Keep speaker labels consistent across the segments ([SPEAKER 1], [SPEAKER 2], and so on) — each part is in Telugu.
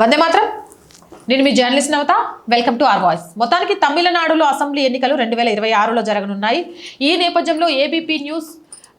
[SPEAKER 1] వందే మాత్రం. నేను మీ journalist Navatha. Welcome to R voice. మొత్తానికి తమిళనాడులో అసెంబ్లీ ఎన్నికలు 2026లో జరగనున్నాయి. ఈ నేపథ్యంలో ఏబీపీ న్యూస్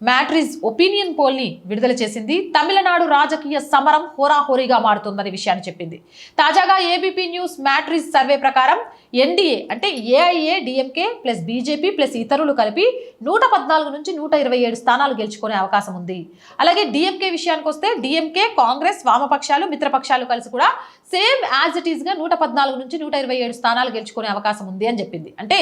[SPEAKER 1] మ్యాట్రిజ్ ఒపీనియన్ పోల్ని విడుదల చేసింది. తమిళనాడు రాజకీయ సమరం హోరాహోరీగా మారుతుందనే విషయాన్ని చెప్పింది. తాజాగా ఏబీపీ న్యూస్ మ్యాట్రిజ్ సర్వే ప్రకారం ఎన్డీఏ అంటే AIA DMK plus BJP plus ఇతరులు కలిపి 114 నుంచి 127 స్థానాలు గెలుచుకునే అవకాశం ఉంది. అలాగే డిఎంకే విషయానికి వస్తే డిఎంకే, కాంగ్రెస్, వామపక్షాలు, మిత్రపక్షాలు కలిసి కూడా సేమ్ యాజ్ ఇట్ ఈస్గా 114 నుంచి 127 స్థానాలు గెలుచుకునే అవకాశం ఉంది అని చెప్పింది. అంటే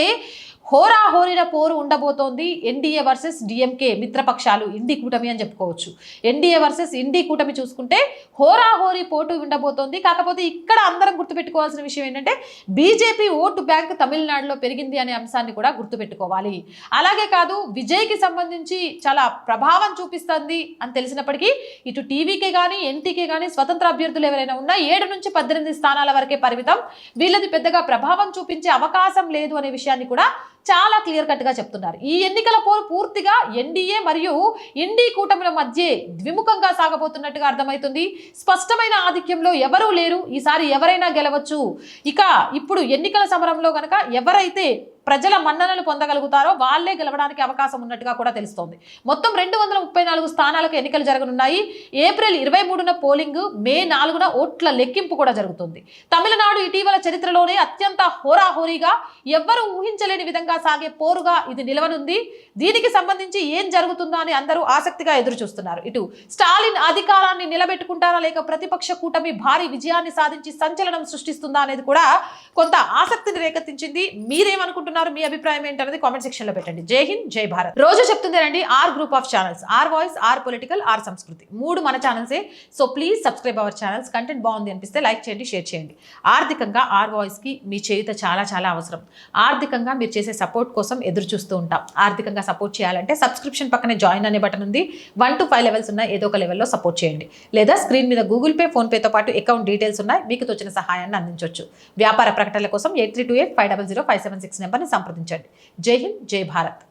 [SPEAKER 1] హోరాహోరీన పోరు ఉండబోతోంది. ఎన్డీఏ వర్సెస్ డిఎంకే మిత్రపక్షాలు, ఇండి కూటమి అని చెప్పుకోవచ్చు. ఎన్డీఏ వర్సెస్ ఇండి కూటమి చూసుకుంటే హోరాహోరీ పోటు ఉండబోతోంది. కాకపోతే ఇక్కడ అందరం గుర్తుపెట్టుకోవాల్సిన విషయం ఏంటంటే బీజేపీ ఓటు బ్యాంక్ తమిళనాడులో పెరిగింది అనే అంశాన్ని కూడా గుర్తుపెట్టుకోవాలి. అలాగే కాదు, విజయ్కి సంబంధించి చాలా ప్రభావం చూపిస్తుంది అని తెలిసినప్పటికీ ఇటు టీవీకే కానీ ఎన్టీకే కానీ స్వతంత్ర అభ్యర్థులు ఎవరైనా ఉన్నా 7 నుంచి 18 స్థానాల వరకే పరిమితం. వీళ్ళది పెద్దగా ప్రభావం చూపించే అవకాశం లేదు అనే విషయాన్ని కూడా చాలా క్లియర్ కట్ గా చెప్తున్నారు. ఈ ఎన్నికల పోరు పూర్తిగా ఎన్డీఏ మరియు ఇండి కూటమిల మధ్య ద్విముఖంగా సాగబోతున్నట్టుగా అర్థమవుతుంది. స్పష్టమైన ఆధిక్యంలో ఎవరూ లేరు. ఈసారి ఎవరైనా గెలవచ్చు. ఇక ఇప్పుడు ఎన్నికల సమరంలో గనక ఎవరైతే ప్రజల మన్ననలు పొందగలుగుతారో వాళ్లే గెలవడానికి అవకాశం ఉన్నట్టుగా కూడా తెలుస్తోంది. మొత్తం 234 స్థానాలకు ఎన్నికలు జరగనున్నాయి. ఏప్రిల్ 23న పోలింగ్, మే 4న ఓట్ల లెక్కింపు కూడా జరుగుతుంది. తమిళనాడు ఇటీవల చరిత్రలోనే అత్యంత హోరాహోరీగా ఎవ్వరూ ఊహించలేని విధంగా సాగే పోరుగా ఇది నిలవనుంది. దీనికి సంబంధించి ఏం జరుగుతుందో అని అందరూ ఆసక్తిగా ఎదురు చూస్తున్నారు. ఇటు స్టాలిన్ అధికారాన్ని నిలబెట్టుకుంటారా లేక ప్రతిపక్ష కూటమి భారీ విజయాన్ని సాధించి సంచలనం సృష్టిస్తుందా అనేది కూడా కొంత ఆసక్తిని రేకెత్తించింది. మీరేమనుకుంటున్నారు? మీ అభిప్రాయం ఏంటనేది కామెంట్ సెక్షన్ లో పెట్టండి. జై హింద్, జై భారత్. రోజు చెప్తుందేనండి R group of channels, R voice, R political, R Sanskriti, 3 మన ఛానల్సే. So please subscribe our channels. Content బాగుంది అనిపిస్తే లైక్ చేయండి, షేర్ చేయండి. ఆర్థికంగా ఆర్ వాయిస్ కి మీ చేయుత చాలా చాలా అవసరం. ఆర్థికంగా మీరు చేసే సపోర్ట్ కోసం ఎదురు చూస్తూ ఉంటాం. ఆర్థికంగా సపోర్ట్ చేయాలంటే సబ్స్క్రిప్షన్ పక్కనే జాయిన్ అనే బటన్ ఉంది. 1 to 5 లెవెల్స్ ఉన్నాయి. ఏదో ఒక లెవెల్లో సపోర్ట్ చేయండి. లేదా స్క్రీన్ మీద గూగుల్ పే, ఫోన్ పేతో పాటు అకౌంట్ డీటెయిల్స్ ఉన్నాయి. మీకు తోచిన సహాయాన్ని అందించవచ్చు. వ్యాపార ప్రకటనల కోసం 8328500576 నెంబర్ని సంప్రదించండి. జై హింద్, జై భారత్.